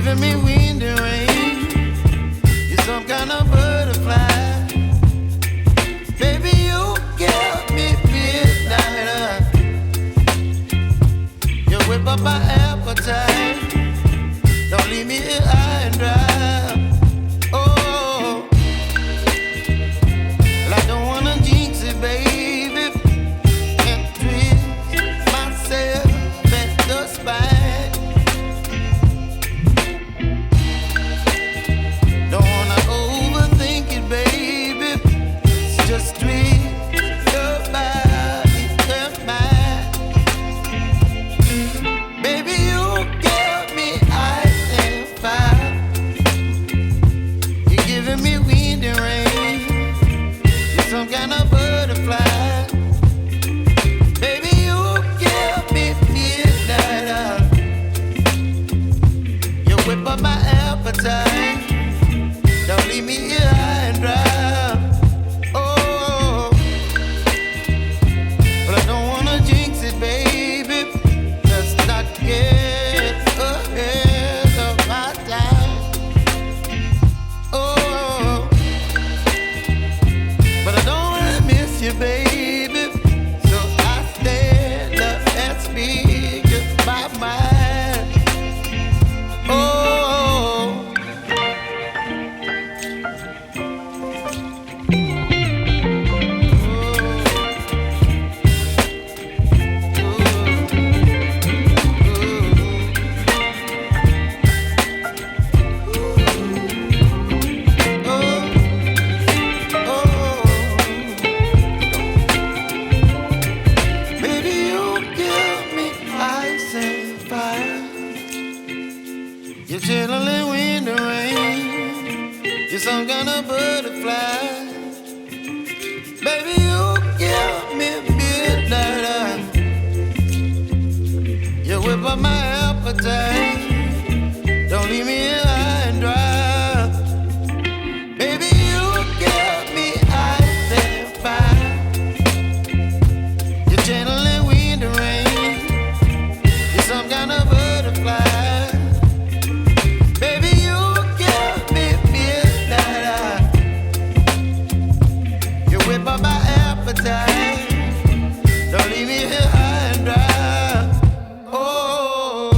giving me wind and rain. You're some kind of butterfly. Baby, you give me midnight. You whip up my appetite. Don't leave me here high and dry. Oh, well, I don't wanna jinx it, baby. Can't twist myself at the spine. Don't wanna overthink it, baby. It's just twist your body and mine. Baby, you give me ice and fire. You're giving me wind and rain. You're some kind of butterfly. Baby, you give me midnight. You whip up my appetite. Don't leave me here high and dry. Oh, but I don't wanna jinx it, baby. Let's not get ahead of my time. Oh, but I don't wanna miss you, baby. So I stand up and speak my mind. Oh. Baby, you give me ice and fire. You're chilling wind and rain. You're some kind of butterfly. Baby, you give me midnight. You whip up my appetite. Don't leave me here high and dry. Baby, you give me ice and fire. You're channeling wind and rain. You're some kind of butterfly. Baby, you give me midnight. You whip up my appetite. Don't leave me here high and dry. Oh.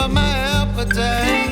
up my appetite.